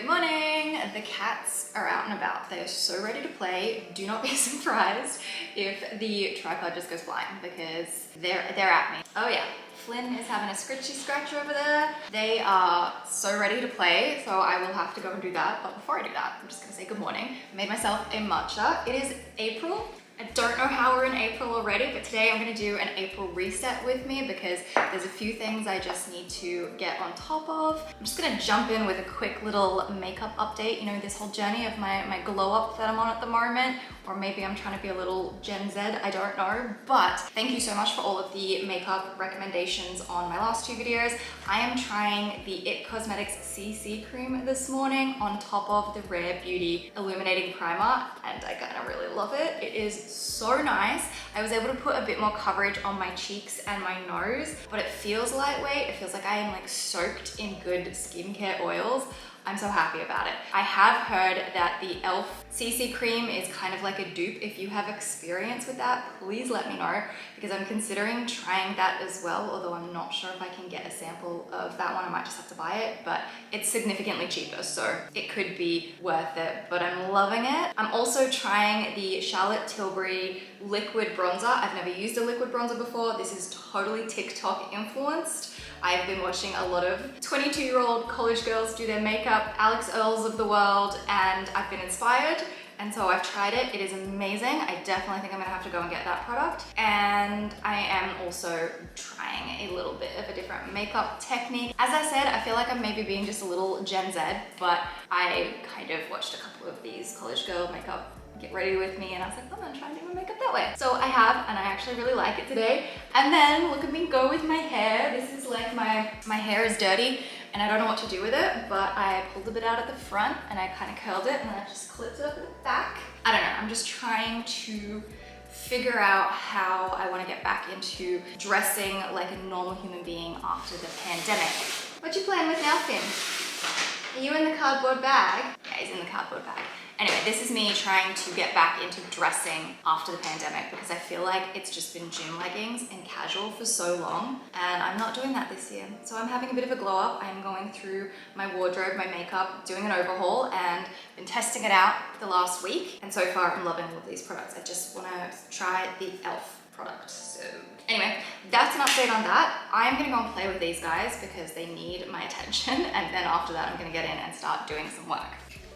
Good morning. The cats are out and about. They are so ready to play. Do not be surprised if the tripod just goes flying because they're at me. Oh yeah, Flynn is having a scritchy scratch over there. They are so ready to play, so I will have to go and do that. But before I do that, I'm just gonna say good morning. I made myself a matcha. It is April. I don't know how we're in April already, but today I'm gonna do an April reset with me because there's a few things I just need to get on top of. I'm just gonna jump in with a quick little makeup update. You know, this whole journey of my glow up that I'm on at the moment, or maybe I'm trying to be a little Gen Z, I don't know. But thank you so much for all of the makeup recommendations on my last two videos. I am trying the IT Cosmetics CC cream this morning on top of the Rare Beauty Illuminating Primer, and I kind of really love it. It is so nice. I was able to put a bit more coverage on my cheeks and my nose, but it feels lightweight. It feels like I am like soaked in good skincare oils. I'm so happy about it. I have heard that the e.l.f. CC cream is kind of like a dupe. If you have experience with that, please let me know because I'm considering trying that as well, although I'm not sure if I can get a sample of that one. I might just have to buy it, but it's significantly cheaper, so it could be worth it, but I'm loving it. I'm also trying the Charlotte Tilbury liquid bronzer. I've never used a liquid bronzer before. This is totally TikTok influenced. I've been watching a lot of 22-year-old college girls do their makeup, Alex Earls of the world, and I've been inspired. And so I've tried it. It is amazing. I definitely think I'm gonna have to go and get that product. And I am also trying a little bit of a different makeup technique. As I said, I feel like I'm maybe being just a little Gen Z, but I kind of watched a couple of these college girl makeup get ready with me, and I was like, I'm gonna try and do my makeup that way. So I have, and I actually really like it today. And then look at me go with my hair. This is like my hair is dirty and I don't know what to do with it, but I pulled a bit out at the front and I kind of curled it and then I just clipped it up at the back. I don't know, I'm just trying to figure out how I want to get back into dressing like a normal human being after the pandemic. What you playing with now, Finn? Are you in the cardboard bag? Yeah, he's in the cardboard bag. Anyway, this is me trying to get back into dressing after the pandemic because I feel like it's just been gym leggings and casual for so long, and I'm not doing that this year. So I'm having a bit of a glow up. I'm going through my wardrobe, my makeup, doing an overhaul, and been testing it out the last week. And so far I'm loving all of these products. I just want to try the e.l.f. product. So anyway, that's an update on that. I'm gonna go and play with these guys because they need my attention, and then after that I'm gonna get in and start doing some work.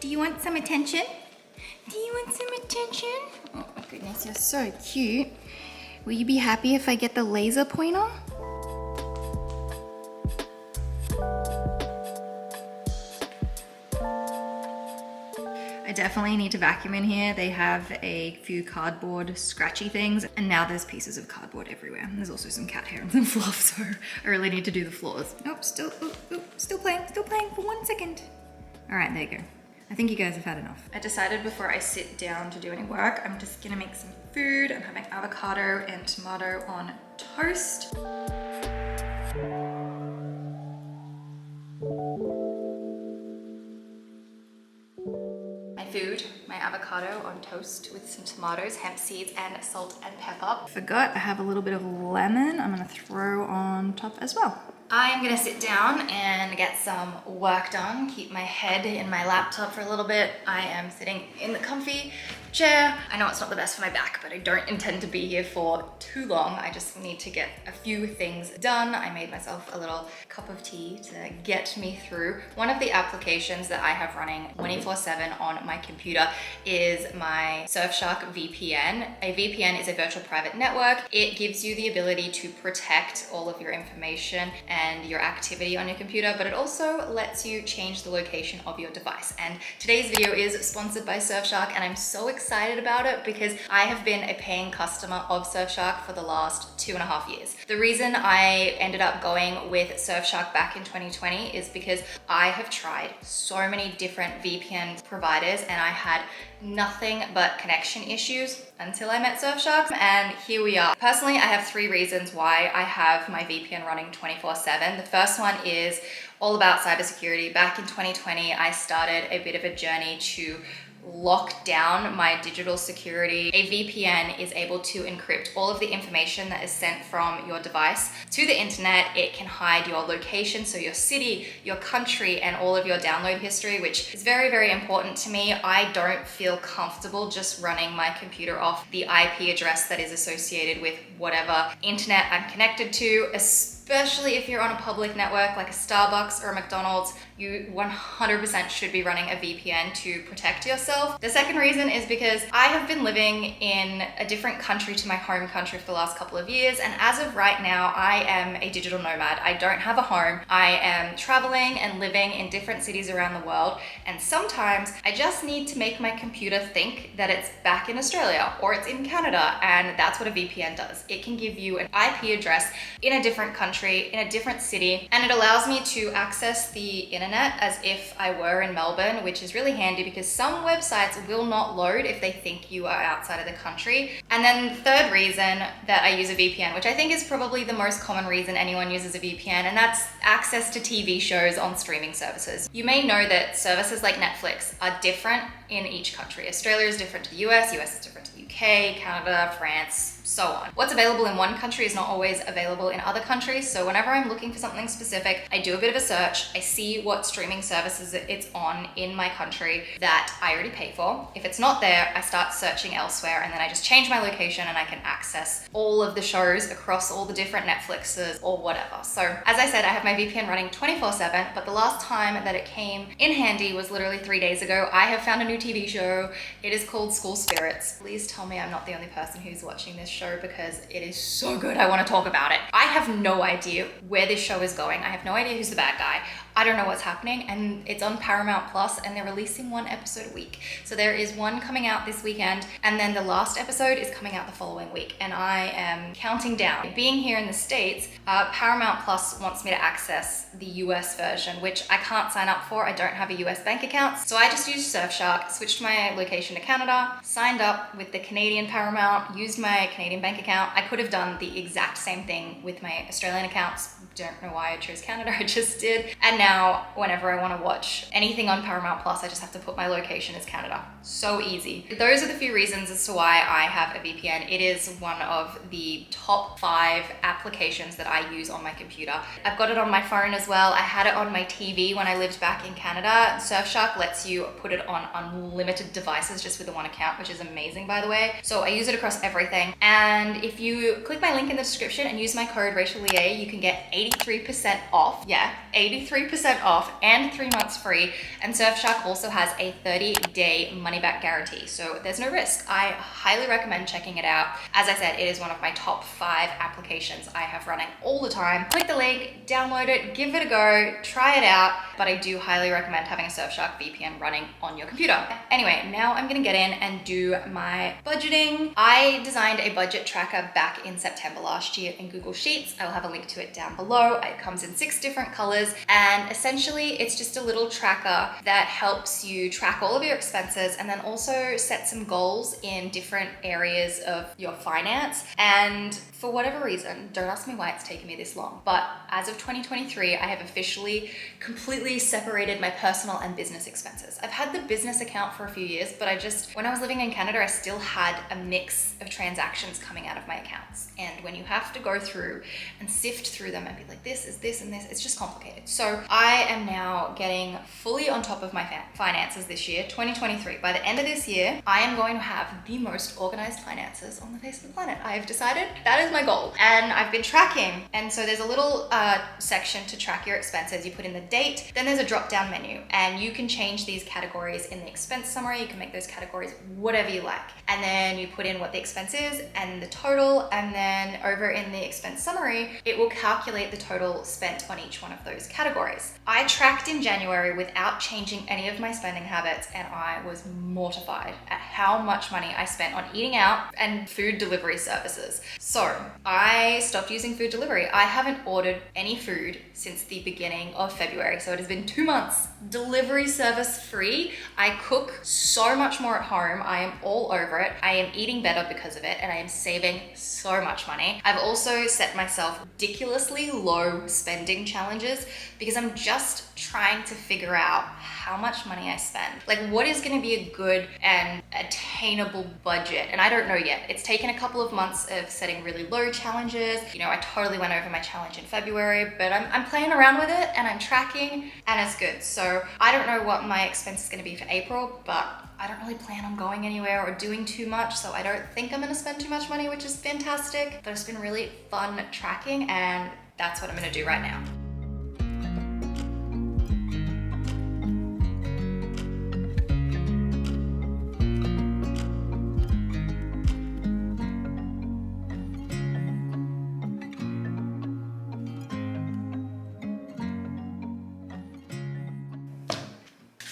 Do you want some attention? Do you want some attention? Oh my goodness, you're so cute. Will you be happy if I get the laser pointer? I definitely need to vacuum in here. They have a few cardboard scratchy things, and now there's pieces of cardboard everywhere. There's also some cat hair and some fluff, so I really need to do the floors. Nope, still playing for 1 second. All right, there you go. I think you guys have had enough. I decided before I sit down to do any work, I'm just gonna make some food. I'm having avocado and tomato on toast. My food, my avocado on toast with some tomatoes, hemp seeds, and salt and pepper. Forgot I have a little bit of lemon I'm gonna throw on top as well. I am gonna sit down and get some work done, keep my head in my laptop for a little bit. I am sitting in the comfy chair. I know it's not the best for my back, but I don't intend to be here for too long. I just need to get a few things done. I made myself a little cup of tea to get me through. One of the applications that I have running 24/7 on my computer is my Surfshark VPN. A VPN is a virtual private network. It gives you the ability to protect all of your information and your activity on your computer, but it also lets you change the location of your device. And today's video is sponsored by Surfshark, and I'm so excited about it because I have been a paying customer of Surfshark for the last 2.5 years. The reason I ended up going with Surfshark back in 2020 is because I have tried so many different VPN providers and I had nothing but connection issues until I met Surfshark, and here we are. Personally, I have 3 reasons why I have my VPN running 24/7. The first one is all about cybersecurity. Back in 2020, I started a bit of a journey to lock down my digital security. A VPN is able to encrypt all of the information that is sent from your device to the internet. It can hide your location, so your city, your country, and all of your download history, which is very, very important to me. I don't feel comfortable just running my computer off the IP address that is associated with whatever internet I'm connected to, especially if you're on a public network like a Starbucks or a McDonald's. You 100% should be running a VPN to protect yourself. The second reason is because I have been living in a different country to my home country for the last couple of years, and as of right now, I am a digital nomad. I don't have a home. I am traveling and living in different cities around the world, and sometimes I just need to make my computer think that it's back in Australia or it's in Canada, and that's what a VPN does. It can give you an IP address in a different country, in a different city, and it allows me to access the internet as if I were in Melbourne, which is really handy because some websites will not load if they think you are outside of the country. And then the third reason that I use a VPN, which I think is probably the most common reason anyone uses a VPN, and that's access to TV shows on streaming services. You may know that services like Netflix are different in each country. Australia is different to the US is different to the UK, Canada, France, so on. What's available in one country is not always available in other countries. So whenever I'm looking for something specific, I do a bit of a search. I see what streaming services it's on in my country that I already pay for. If it's not there, I start searching elsewhere, and then I just change my location and I can access all of the shows across all the different Netflixes or whatever. So as I said, I have my VPN running 24/7, but the last time that it came in handy was literally 3 days ago. I have found a new TV show. It is called School Spirits. Please tell me I'm not the only person who's watching this show, because it is so good. I want to talk about it. I have no idea where this show is going. I have no idea who's the bad guy. I don't know what's happening, and it's on Paramount Plus, and they're releasing one episode a week. So there is one coming out this weekend, and then the last episode is coming out the following week, and I am counting down. Being here in the States, Paramount Plus wants me to access the US version, which I can't sign up for. I don't have a US bank account, so I just used Surfshark, switched my location to Canada, signed up with the Canadian Paramount, used my Canadian bank account. I could have done the exact same thing with my Australian accounts. Don't know why I chose Canada, I just did. And now whenever I want to watch anything on Paramount Plus, I just have to put my location as Canada. So easy. Those are the few reasons as to why I have a VPN. It is one of the top 5 applications that I use on my computer. I've got it on my phone as well. I had it on my TV when I lived back in Canada. Surfshark lets you put it on unlimited devices just with the one account, which is amazing, by the way. So I use it across everything. And if you click my link in the description and use my code RachelLeah, you can get 83% off. Yeah, 83% off and 3 months free. And Surfshark also has a 30-day money-back guarantee, so there's no risk. I highly recommend checking it out. As I said, it is one of my top 5 applications I have running all the time. Click the link, download it, give it a go, try it out. But I do highly recommend having a Surfshark VPN running on your computer. Anyway, now I'm gonna get in and do my budgeting. I designed a budget tracker back in September last year in Google Sheets. I'll have a link to it down below. It comes in 6 different colors, and essentially it's just a little tracker that helps you track all of your expenses and then also set some goals in different areas of your finance. And for whatever reason, don't ask me why it's taken me this long, but as of 2023, I have officially completely separated my personal and business expenses. I've had the business account for a few years, but when I was living in Canada, I still had a mix of transactions coming out of my accounts. And when you have to go through and sift through them and be like, this is this and this, it's just complicated. So I am now getting fully on top of my finances this year, 2023. By the end of this year, I am going to have the most organized finances on the face of the planet. I have decided that is my goal, and I've been tracking. And so there's a little section to track your expenses. You put in the date, then there's a drop-down menu, and you can change these categories in the expense summary. You can make those categories whatever you like. And then you put in what the expense is and the total, and then over in the expense summary, it will calculate the total spent on each one of those categories. I tracked in January without changing any of my spending habits, and I was mortified at how much money I spent on eating out and food delivery services. So I stopped using food delivery. I haven't ordered any food since the beginning of February. So it has been 2 months, delivery service free. I cook so much more at home. I am all over it. I am eating better because of it, and I am saving so much money. I've also set myself ridiculously low spending challenges because I'm just trying to figure out how much money I spend. Like, what is going to be a good and attainable budget? And I don't know yet. It's taken a couple of months of setting really low challenges. You know, I totally went over my challenge in February, but I'm playing around with it and I'm tracking, and it's good. So I don't know what my expense is going to be for April, but I don't really plan on going anywhere or doing too much, so I don't think I'm going to spend too much money, which is fantastic. But it's been really fun tracking, and that's what I'm going to do right now.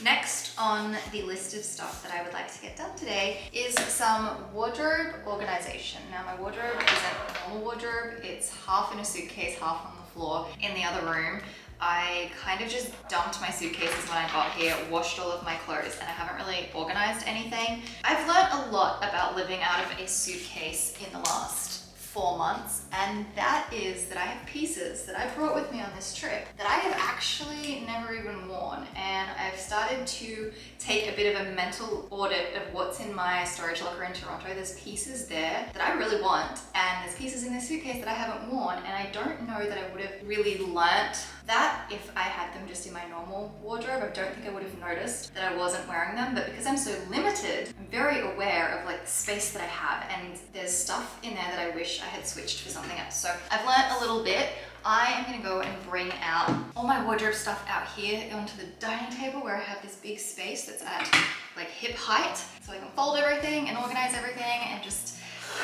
Next on the list of stuff that I would like to get done today is some wardrobe organization. Now, my wardrobe isn't a normal wardrobe. It's half in a suitcase, half on the floor in the other room. I kind of just dumped my suitcases when I got here, washed all of my clothes, and I haven't really organized anything. I've learned a lot about living out of a suitcase in the last 4 months, and that is that I have pieces that I brought with me on this trip that I have actually never even worn, and I've started to take a bit of a mental audit of what's in my storage locker in Toronto. There's pieces there that I really want, and there's pieces in this suitcase that I haven't worn, and I don't know that I would have really learnt that if I had them just in my normal wardrobe. I don't think I would have noticed that I wasn't wearing them, but because I'm so limited, I'm very aware of like the space that I have, and there's stuff in there that I wish I had switched for something else. So I've learnt a little bit. I am gonna go and bring out all my wardrobe stuff out here onto the dining table where I have this big space that's at like hip height, so I can fold everything and organize everything and just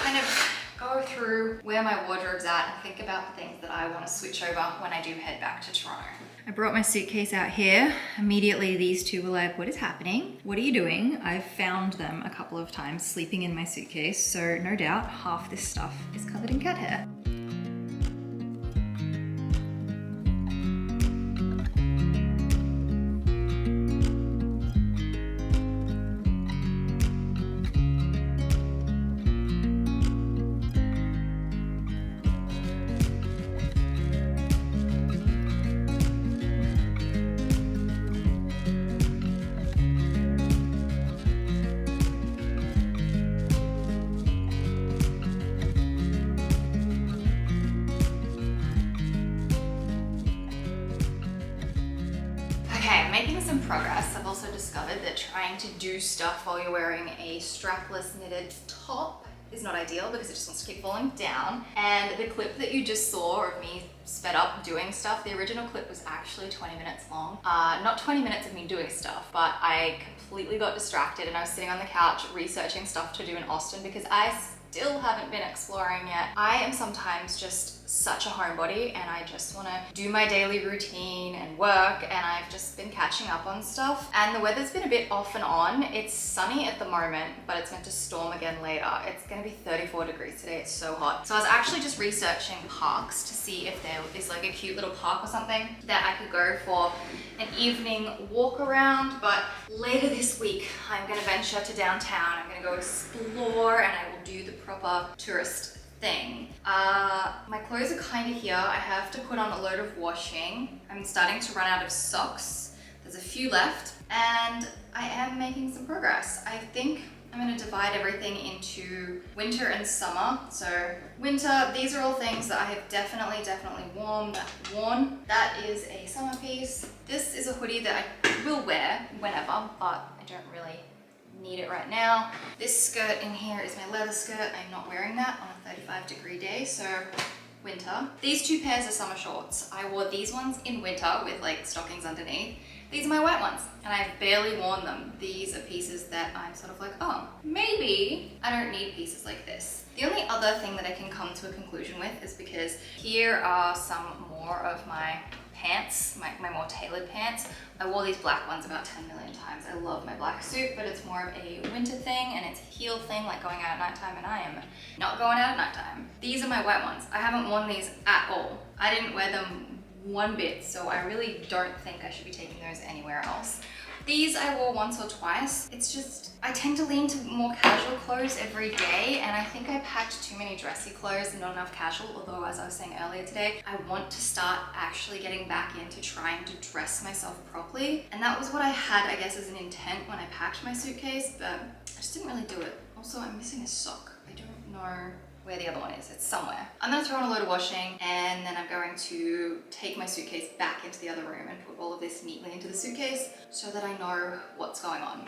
kind of go through where my wardrobe's at and think about the things that I want to switch over when I do head back to Toronto. I brought my suitcase out here. Immediately these two were like, what is happening? What are you doing? I've found them a couple of times sleeping in my suitcase, so no doubt half this stuff is covered in cat hair. Making some progress. I've also discovered that trying to do stuff while you're wearing a strapless knitted top is not ideal because it just wants to keep falling down. And the clip that you just saw of me sped up doing stuff, the original clip was actually 20 minutes long. Not 20 minutes of me doing stuff, but I completely got distracted and I was sitting on the couch researching stuff to do in Austin because I still haven't been exploring yet. I am sometimes just such a homebody and I just want to do my daily routine and work, and I've just been catching up on stuff, and the weather's been a bit off and on. It's sunny at the moment, but it's meant to storm again later. It's going to be 34 degrees today. It's so hot. So I was actually just researching parks to see if there is like a cute little park or something that I could go for an evening walk around, but later this week I'm going to venture to downtown. I'm going to go explore and I will do the proper tourist thing. My clothes are kind of here. I have to put on a load of washing. I'm starting to run out of socks. There's a few left and I am making some progress. I think I'm going to divide everything into winter and summer. So winter, these are all things that I have definitely worn. That is a summer piece. This is a hoodie that I will wear whenever, but I don't really need it right now. This skirt in here is my leather skirt. I'm not wearing that on a 35-degree day, so winter. These two pairs are summer shorts. I wore these ones in winter with like stockings underneath. These are my white ones and I've barely worn them. These are pieces that I'm sort of like, oh, maybe I don't need pieces like this. The only other thing that I can come to a conclusion with is because here are some more of my pants, my more tailored pants. I wore these black ones about 10 million times. I love my black suit, but it's more of a winter thing and it's a heel thing, like going out at nighttime, and I am not going out at nighttime. These are my white ones. I haven't worn these at all. I didn't wear them one bit, so I really don't think I should be taking those anywhere else. These I wore once or twice. It's just, I tend to lean to more casual clothes every day, and I think I packed too many dressy clothes and not enough casual, although as I was saying earlier today, I want to start actually getting back into trying to dress myself properly. And that was what I had, I guess, as an intent when I packed my suitcase, but I just didn't really do it. Also, I'm missing a sock. I don't know where the other one is. It's somewhere. I'm gonna throw in a load of washing, and then I'm going to take my suitcase back into the other room and put all of this neatly into the suitcase so that I know what's going on.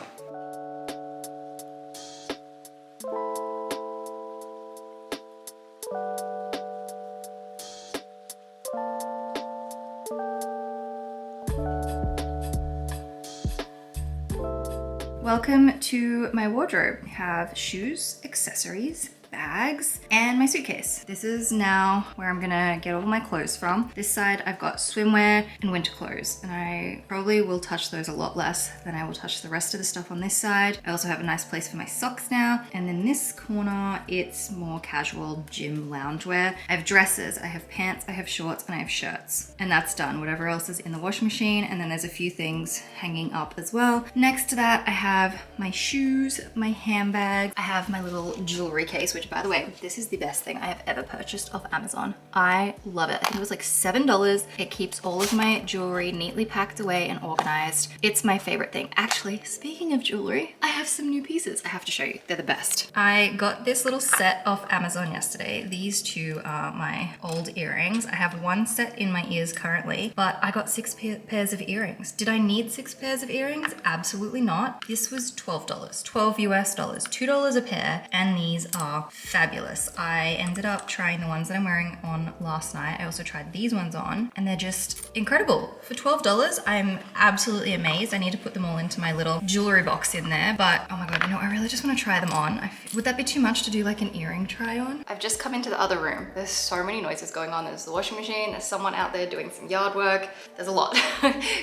Welcome to my wardrobe. I have shoes, accessories, bags, and my suitcase. This is now where I'm gonna get all my clothes from. This side I've got swimwear and winter clothes, and I probably will touch those a lot less than I will touch the rest of the stuff on this side. I also have a nice place for my socks now, and then this corner, it's more casual gym loungewear. I have dresses, I have pants, I have shorts, and I have shirts, and that's done. Whatever else is in the washing machine, and then there's a few things hanging up as well. Next to that, I have my shoes, my handbag, I have my little jewelry case, which by the way, this is the best thing I have ever purchased off Amazon. I love it. I think it was like $7. It keeps all of my jewelry neatly packed away and organized. It's my favorite thing. Actually, speaking of jewelry, I have some new pieces I have to show you. They're the best. I got this little set off Amazon yesterday. These two are my old earrings. I have one set in my ears currently, but I got 6 pairs of earrings. Did I need 6 pairs of earrings? Absolutely not. This was $12, 12 US dollars, $2 a pair, and these are fabulous. I ended up trying the ones that I'm wearing on last night. I also tried these ones on, and they're just incredible. For $12, I'm absolutely amazed. I need to put them all into my little jewelry box in there, but oh my God, you know, I really just want to try them on. Would that be too much to do like an earring try on? I've just come into the other room. There's so many noises going on. There's the washing machine, there's someone out there doing some yard work. There's a lot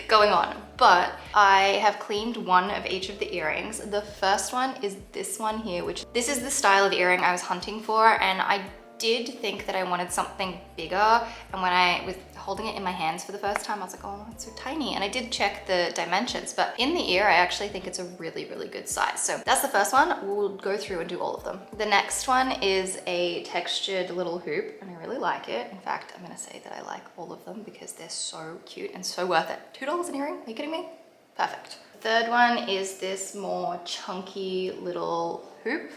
going on, but I have cleaned one of each of the earrings. The first one is this one here, which this is the style of earring I was hunting for, and I did think that I wanted something bigger, and when I was holding it in my hands for the first time, I was like, oh, it's so tiny. And I did check the dimensions, but in the ear, I actually think it's a really, really good size. So that's the first one. We'll go through and do all of them. The next one is a textured little hoop, and I really like it. In fact, I'm gonna say that I like all of them because they're so cute and so worth it. $2 an earring, are you kidding me? Perfect. The third one is this more chunky little hoop.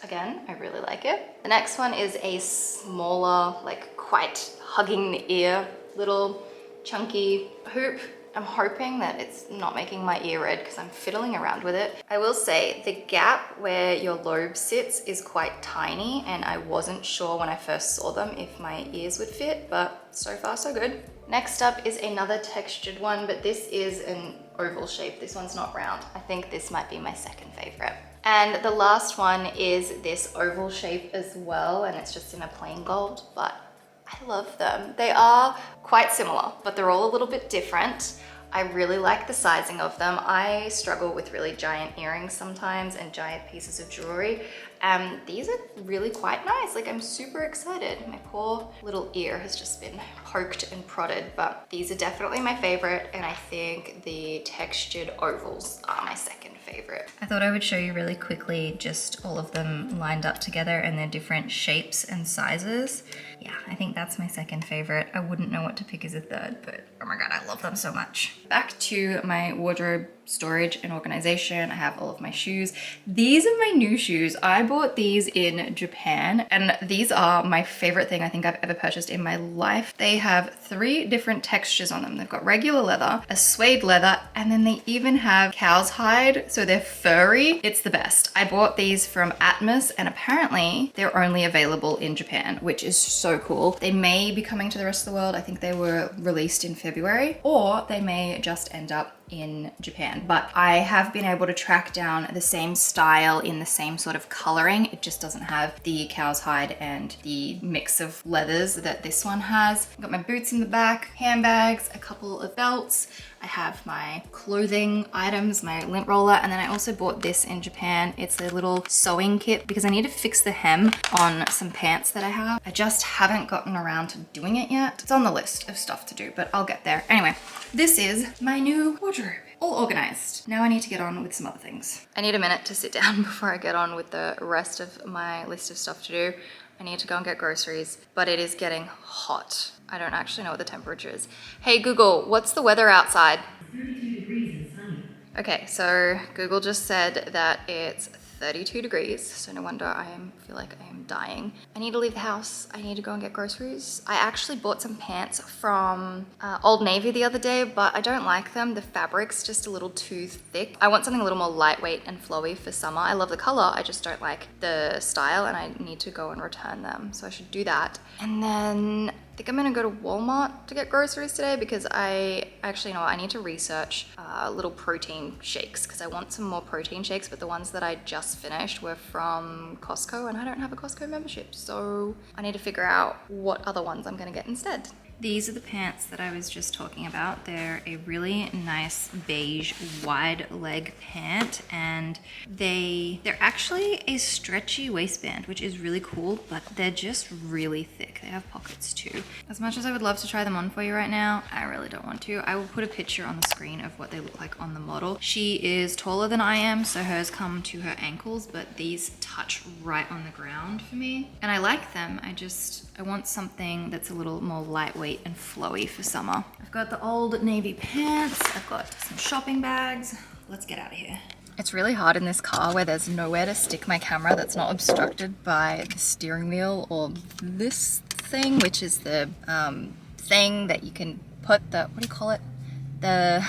Again, I really like it. The next one is a smaller, like quite hugging the ear, little chunky hoop. I'm hoping that it's not making my ear red because I'm fiddling around with it. I will say the gap where your lobe sits is quite tiny, and I wasn't sure when I first saw them if my ears would fit, but so far so good. Next up is another textured one, but this is an oval shape. This one's not round. I think this might be my second favorite. And the last one is this oval shape as well, and it's just in a plain gold, but I love them. They are quite similar, but they're all a little bit different. I really like the sizing of them. I struggle with really giant earrings sometimes and giant pieces of jewelry. These are really quite nice. Like, I'm super excited. My poor little ear has just been poked and prodded, but these are definitely my favorite, and I think the textured ovals are my second favorite. I thought I would show you really quickly just all of them lined up together and their different shapes and sizes. Yeah, I think that's my second favorite. I wouldn't know what to pick as a third, but oh my God, I love them so much. Back to my wardrobe storage and organization. I have all of my shoes. These are my new shoes. I bought these in Japan, and these are my favorite thing I think I've ever purchased in my life. They have 3 different textures on them. They've got regular leather, a suede leather, and then they even have cow's hide, so they're furry. It's the best. I bought these from Atmos, and apparently they're only available in Japan, which is so cool. They may be coming to the rest of the world. I think they were released in February, or they may just end up in Japan, but I have been able to track down the same style in the same sort of coloring. It just doesn't have the cow's hide and the mix of leathers that this one has. I've got my boots in the back, handbags, a couple of belts. I have my clothing items, my lint roller, and then I also bought this in Japan. It's a little sewing kit because I need to fix the hem on some pants that I have. I just haven't gotten around to doing it yet. It's on the list of stuff to do, but I'll get there. Anyway, this is my new wardrobe. all organized. Now I need to get on with some other things. I need a minute to sit down before I get on with the rest of my list of stuff to do. I need to go and get groceries, but it is getting hot. I don't actually know what the temperature is. Hey Google, what's the weather outside? 32 degrees and sunny. Okay, so Google just said that it's 32 degrees, so no wonder I feel like I am dying. I need to leave the house. I need to go and get groceries. I actually bought some pants from Old Navy the other day, but I don't like them. The fabric's just a little too thick. I want something a little more lightweight and flowy for summer. I love the color, I just don't like the style, and I need to go and return them, so I should do that. And then I think I'm gonna go to Walmart to get groceries today because I actually know I need to research little protein shakes because I want some more protein shakes, but the ones that I just finished were from Costco and I don't have a Costco membership, so I need to figure out what other ones I'm gonna get instead. These are the pants that I was just talking about. They're a really nice beige wide leg pant, and they're actually a stretchy waistband, which is really cool, but they're just really thick. They have pockets too. As much as I would love to try them on for you right now, I really don't want to. I will put a picture on the screen of what they look like on the model. She is taller than I am, so hers come to her ankles, but these touch right on the ground for me. And I like them, I want something that's a little more lightweight and flowy for summer. I've got the Old Navy pants, I've got some shopping bags. Let's get out of here. It's really hard in this car where there's nowhere to stick my camera that's not obstructed by the steering wheel or this thing, which is the thing that you can put the, what do you call it? The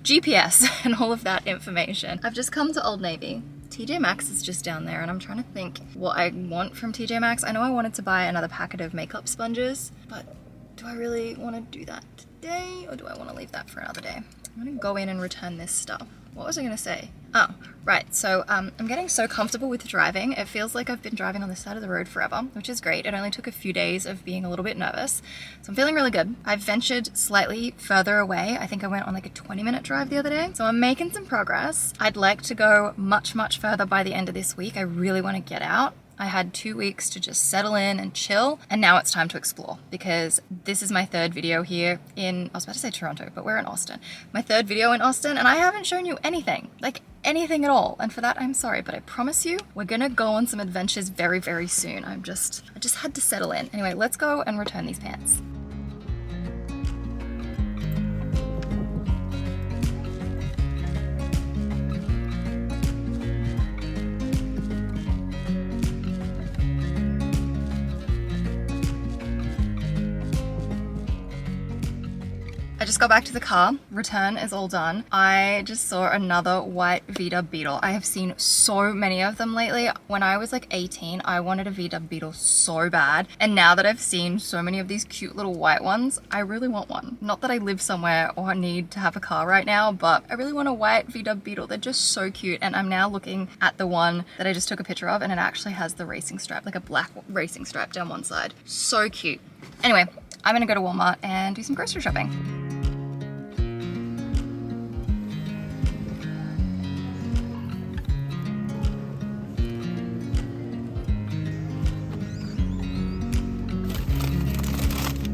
GPS and all of that information. I've just come to Old Navy. TJ Maxx is just down there and I'm trying to think what I want from TJ Maxx. I know I wanted to buy another packet of makeup sponges, but do I really want to do that today or do I want to leave that for another day? I'm gonna go in and return this stuff. What was I gonna say? Oh, right, so I'm getting so comfortable with driving. It feels like I've been driving on the side of the road forever, which is great. It only took a few days of being a little bit nervous. So I'm feeling really good. I've ventured slightly further away. I think I went on like a 20-minute drive the other day. So I'm making some progress. I'd like to go much, much further by the end of this week. I really want to get out. I had 2 weeks to just settle in and chill, and now it's time to explore because this is my third video here in, I was about to say Toronto, but we're in Austin. My third video in Austin, and I haven't shown you anything, like anything at all. And for that, I'm sorry, but I promise you, we're gonna go on some adventures very, very soon. I just had to settle in. Anyway, let's go and return these pants. I just got back to the car. Return is all done. I just saw another white VW Beetle. I have seen so many of them lately. When I was like 18, I wanted a VW Beetle so bad. And now that I've seen so many of these cute little white ones, I really want one. Not that I live somewhere or need to have a car right now, but I really want a white VW Beetle. They're just so cute. And I'm now looking at the one that I just took a picture of, and it actually has the racing stripe, like a black racing stripe down one side. So cute. Anyway, I'm gonna go to Walmart and do some grocery shopping.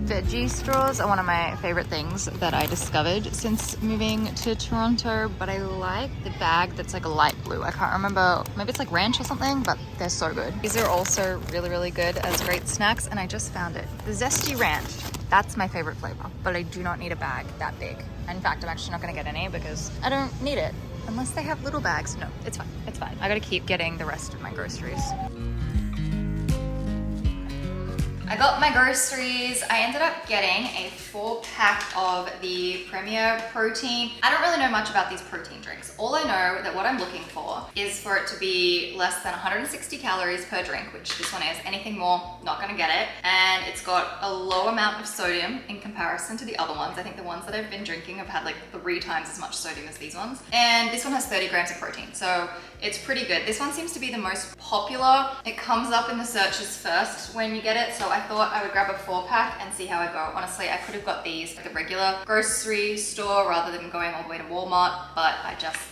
Veggie straws are one of my favorite things that I discovered since moving to Toronto, but I like the bag that's like a light blue. I can't remember, maybe it's like ranch or something, but they're so good. These are also really, really good as great snacks, and I just found it. The zesty ranch, that's my favorite flavor, but I do not need a bag that big. In fact, I'm actually not gonna get any because I don't need it unless they have little bags. No, it's fine, it's fine. I gotta keep getting the rest of my groceries. I got my groceries. I ended up getting a 4-pack of the Premier protein. I don't really know much about these protein drinks. All I know that what I'm looking for is for it to be less than 160 calories per drink, which this one is. Anything more, not gonna get it. And it's got a low amount of sodium in comparison to the other ones. I think the ones that I've been drinking have had like 3 times as much sodium as these ones. And this one has 30 grams of protein, so it's pretty good. This one seems to be the most popular. It comes up in the searches first when you get it, so I thought I would grab a 4-pack and see how I go. Honestly, I could have got these at the regular grocery store rather than going all the way to Walmart, but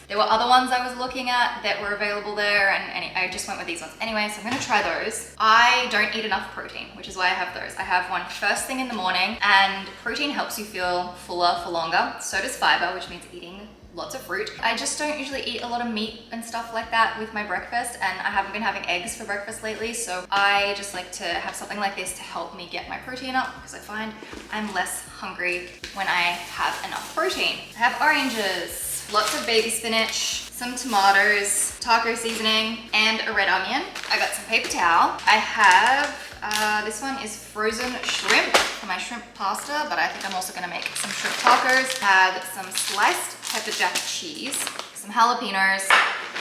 there were other ones I was looking at that were available there, and I just went with these ones. Anyway, so I'm gonna try those. I don't eat enough protein, which is why I have those. I have one first thing in the morning, and protein helps you feel fuller for longer. So does fiber, which means eating lots of fruit. I just don't usually eat a lot of meat and stuff like that with my breakfast, and I haven't been having eggs for breakfast lately, so I just like to have something like this to help me get my protein up, because I find I'm less hungry when I have enough protein. I have oranges, lots of baby spinach, some tomatoes, taco seasoning, and a red onion. I got some paper towel. I have, this one is frozen shrimp for my shrimp pasta, but I think I'm also gonna make some shrimp tacos. I have some sliced pepper jack cheese, some jalapenos.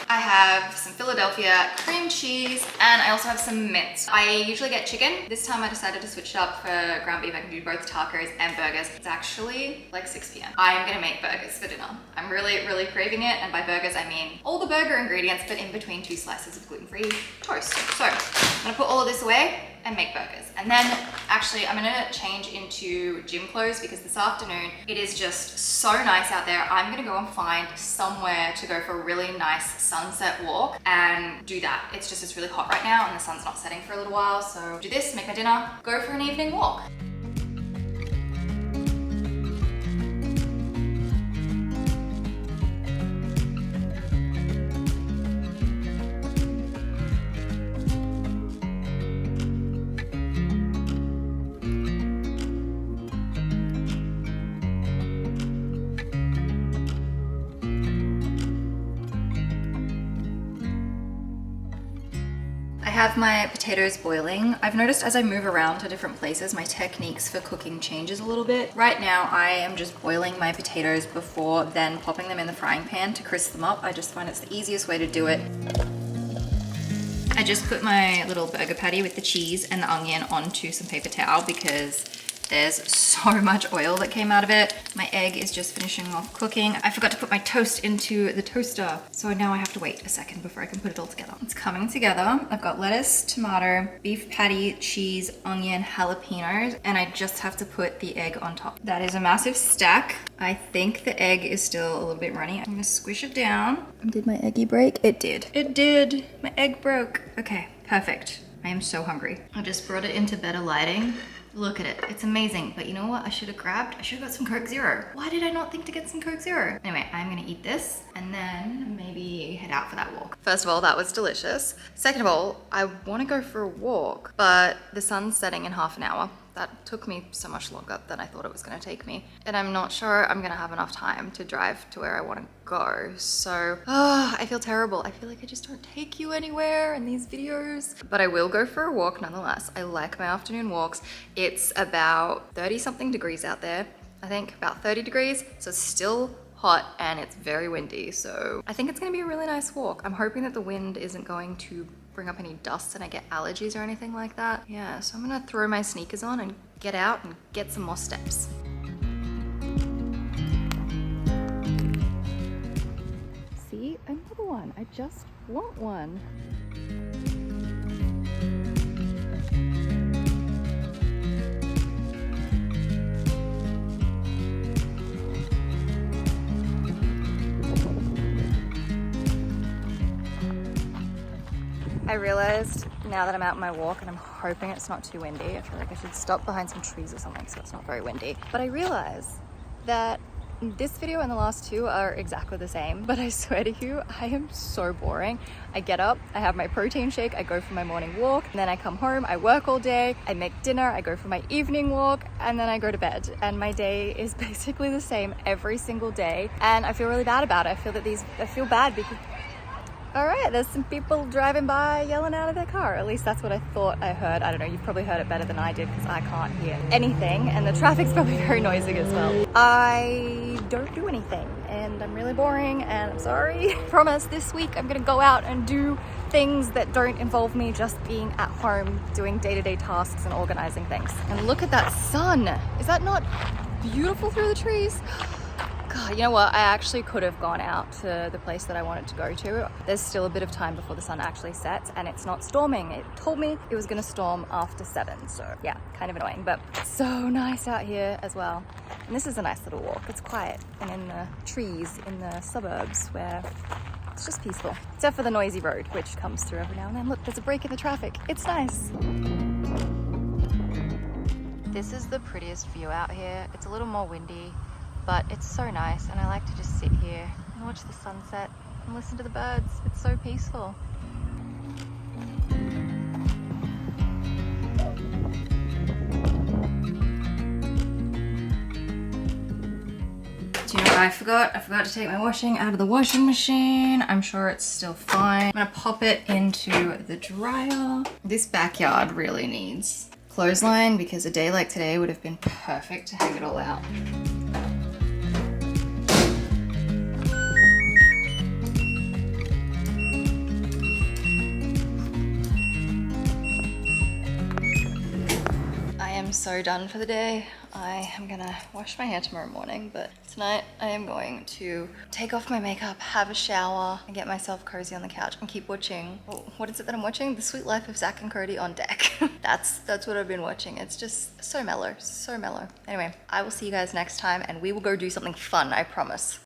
I have some Philadelphia cream cheese, and I also have some mint. I usually get chicken. This time I decided to switch it up for ground beef. I can do both tacos and burgers. It's actually like 6 p.m. I am gonna make burgers for dinner. I'm really craving it, and by burgers I mean all the burger ingredients, but in between 2 slices of gluten-free toast. So I'm gonna put all of this away and make burgers. And then actually I'm gonna change into gym clothes, because this afternoon it is just so nice out there. I'm gonna go and find somewhere to go for a really nice sunset walk and do that. It's really hot right now and the sun's not setting for a little while. So do this, make my dinner, go for an evening walk. I have my potatoes boiling. I've noticed as I move around to different places, my techniques for cooking changes a little bit. Right now, I am just boiling my potatoes before then popping them in the frying pan to crisp them up. I just find it's the easiest way to do it. I just put my little burger patty with the cheese and the onion onto some paper towel because there's so much oil that came out of it. My egg is just finishing off cooking. I forgot to put my toast into the toaster, so now I have to wait a second before I can put it all together. It's coming together. I've got lettuce, tomato, beef patty, cheese, onion, jalapenos, and I just have to put the egg on top. That is a massive stack. I think the egg is still a little bit runny. I'm gonna squish it down. Did my eggie break? It did. It did. My egg broke. Okay, perfect. I am so hungry. I just brought it into better lighting. Look at it, it's amazing. But you know what I should have grabbed? I should have got some Coke Zero. Why did I not think to get some Coke Zero? Anyway, I'm gonna eat this and then maybe head out for that walk. First of all, that was delicious. Second of all, I wanna go for a walk, but the sun's setting in half an hour. That took me so much longer than I thought it was gonna take me. And I'm not sure I'm gonna have enough time to drive to where I wanna go. So, I feel terrible. I feel like I just don't take you anywhere in these videos. But I will go for a walk nonetheless. I like my afternoon walks. It's about 30 something degrees out there. I think about 30 degrees. So it's still hot and it's very windy. So I think it's gonna be a really nice walk. I'm hoping that the wind isn't going to bring up any dust and I get allergies or anything like that. Yeah, so I'm gonna throw my sneakers on and get out and get some more steps. See, another one. I just want one. I realized now that I'm out on my walk, and I'm hoping it's not too windy, I feel like I should stop behind some trees or something so it's not very windy. But I realized that this video and the last two are exactly the same, but I swear to you, I am so boring. I get up, I have my protein shake, I go for my morning walk, and then I come home, I work all day, I make dinner, I go for my evening walk, and then I go to bed. And my day is basically the same every single day, and I feel really bad about it. I feel bad because all right, there's some people driving by yelling out of their car. At least that's what I thought I heard. I don't know, you've probably heard it better than I did because I can't hear anything and the traffic's probably very noisy as well. I don't do anything and I'm really boring and I'm sorry. Promise this week I'm gonna go out and do things that don't involve me just being at home doing day-to-day tasks and organizing things. And look at that sun. Is that not beautiful through the trees? God, you know what? I actually could have gone out to the place that I wanted to go to. There's still a bit of time before the sun actually sets and it's not storming. It told me it was gonna storm after 7. So yeah, kind of annoying, but so nice out here as well. And this is a nice little walk. It's quiet and in the trees in the suburbs where it's just peaceful. Except for the noisy road, which comes through every now and then. Look, there's a break in the traffic. It's nice. This is the prettiest view out here. It's a little more windy, but it's so nice and I like to just sit here and watch the sunset and listen to the birds. It's so peaceful. Do you know what I forgot? I forgot to take my washing out of the washing machine. I'm sure it's still fine. I'm gonna pop it into the dryer. This backyard really needs clothesline because a day like today would have been perfect to hang it all out. I'm so done for the day. I am gonna wash my hair tomorrow morning, but tonight I am going to take off my makeup, have a shower, and get myself cozy on the couch and keep watching. Oh, what is it that I'm watching? The Sweet Life of Zach and Cody on Deck. That's what I've been watching. It's just so mellow, so mellow. Anyway, I will see you guys next time and we will go do something fun, I promise.